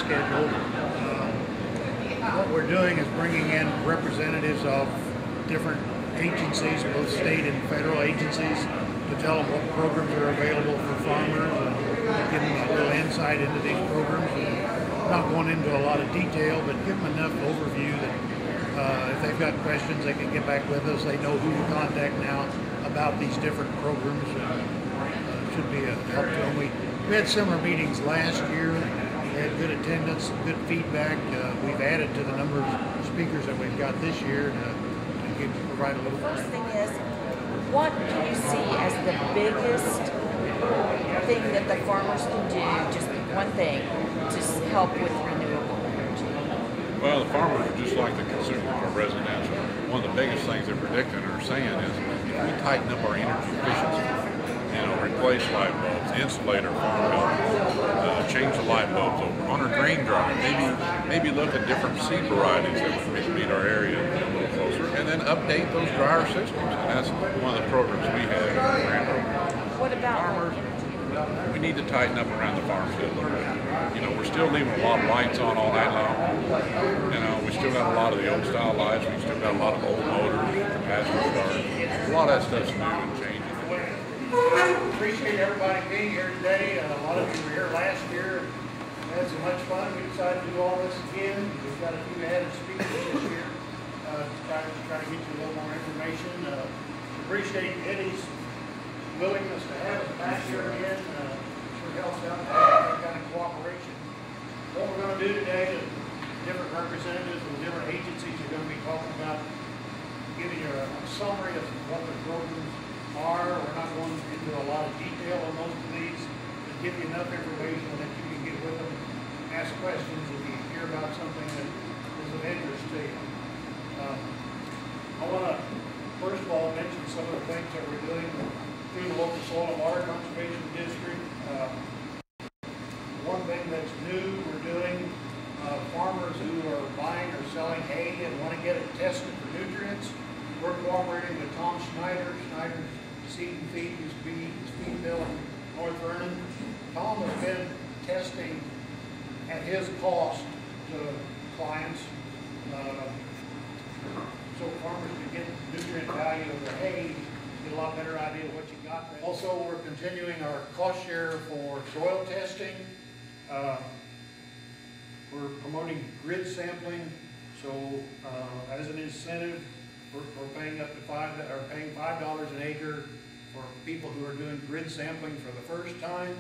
schedule. What we're doing is bringing in representatives of different agencies, both state and federal agencies, to tell them what programs are available for farmers and give them a little insight into these programs. And not going into a lot of detail, but give them enough overview that if they've got questions, they can get back with us. They know who to contact now about these different programs. Should be a help to them. We had similar meetings last year. We had good attendance, good feedback. We've added to the number of speakers that we've got this year to provide a little. First thing is, what do you see as the biggest thing that the farmers can do, just one thing, to help with renewable energy? Well, the farmers are just like the consumers or residential. One of the biggest things they're predicting or saying is if we tighten up our energy efficiency, replace light bulbs, insulate our farm buildings, change the light bulbs over. On our grain dryer, maybe look at different seed varieties that would meet our area a little closer, and then update those dryer systems. And that's one of the programs we have in our grant. What about farmers? We need to tighten up around the farm field a little bit. We're still leaving a lot of lights on all night long. We still got a lot of the old style lights. We still got a lot of old motors, capacitor starters. A lot of that stuff's new and changing. Appreciate everybody being here today. A lot of you were here last year. We had so much fun. We decided to do all this again. We've got a few added speakers this year to try to get you a little more information. Appreciate Eddie's willingness to have us back here again. Sure helps out to have that kind of cooperation. What we're going to do today is different representatives from different agencies are going to be talking about giving you a summary of what the programs are. We're not going into a lot of detail on most of these, but give you enough information that you can get with them, ask questions if you hear about something that is of interest to you. I want to first of all mention some of the things that we're doing through the local soil and water conservation district. One thing that's new we're doing, farmers who are buying or selling hay and want to get it tested for nutrients, we're cooperating with Tom Schneider's Seed and Feed, used to be feed mill in North Vernon. Tom has been testing at his cost to clients, so farmers can get nutrient value of their hay, get a lot better idea of what you got there. Also, we're continuing our cost share for soil testing. We're promoting grid sampling, so as an incentive, we're paying up to $5 an acre for people who are doing grid sampling for the first time,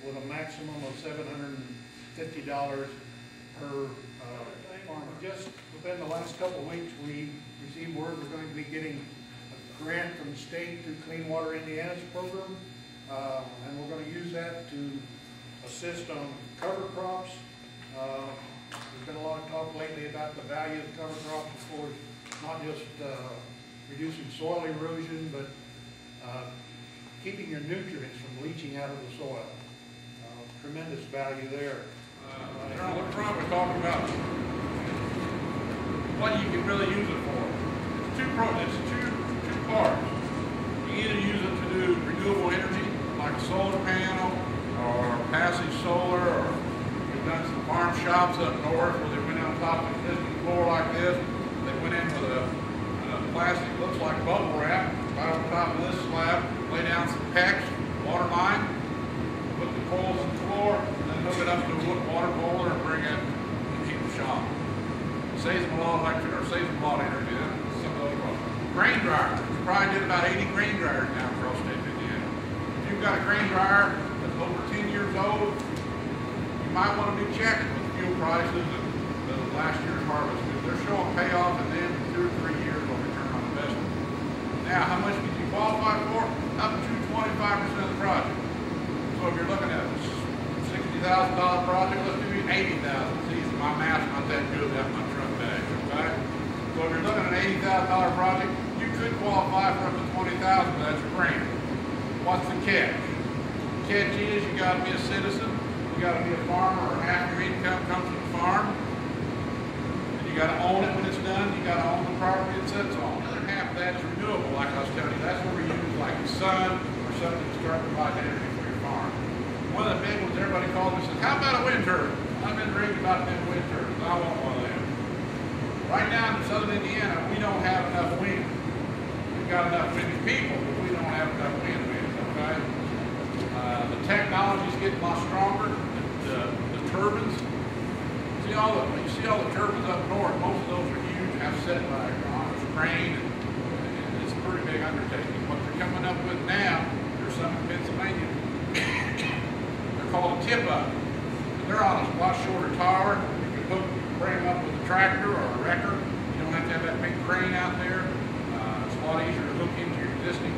with a maximum of $750 per farmer. Just within the last couple of weeks, we received word we're going to be getting a grant from the state through Clean Water Indiana's program, and we're going to use that to assist on cover crops. There's been a lot of talk lately about the value of cover crops, of course, not just reducing soil erosion, but keeping your nutrients from leaching out of the soil. Tremendous value there. Colonel, up front we're talking about what you can really use it for. It's two parts. You either use it to do renewable energy, like a solar panel, or passive solar, or we've done some farm shops up north where they went on top of this floor like this. They went in with a plastic, looks like bubble wrap, right on top of this slab, lay down some PEX, water line, put the coils in the floor, and then hook it up to a wood water boiler and bring it and heat the shop. Saves them a lot of electricity, or saves them a lot of energy. Some of those grain dryers. We probably did about 80 grain dryers now across state Indiana. If you've got a grain dryer that's over 10 years old, you might want to be checking with fuel prices and last year's harvest. They're showing payoff in them 2 or 3 years on return on investment. Now, how much can you qualify for? Up to 25% of the project. So if you're looking at a $60,000 project, let's do $80,000. It's easy. My math's not that good without my truck bag, okay? So if you're looking at an $80,000 project, you could qualify for up to $20,000, but that's a grant. What's the catch? The catch is you got to be a citizen, you got to be a farmer, or half your income comes from the farm. You got to own it when it's done. You got to own the property it sits on. The other half of that is renewable, like I was telling you. That's where we use like the sun or something to start providing energy for your farm. one of the big ones, everybody calls me and says, how about a wind turbine? I've been reading about them wind turbines. I want one of them. Right now in southern Indiana, we don't have enough wind. We've got enough people, but we don't have enough wind, okay? The technology's getting a lot stronger. The turbines, you see all the turbines up north, most of those are huge, have set by on a crane, and it's a pretty big undertaking. What they're coming up with now, there's some in Pennsylvania, they're called a tip-up. And they're on a lot shorter tower. You can bring them up with a tractor or a wrecker. You don't have to have that big crane out there. It's a lot easier to hook into your existing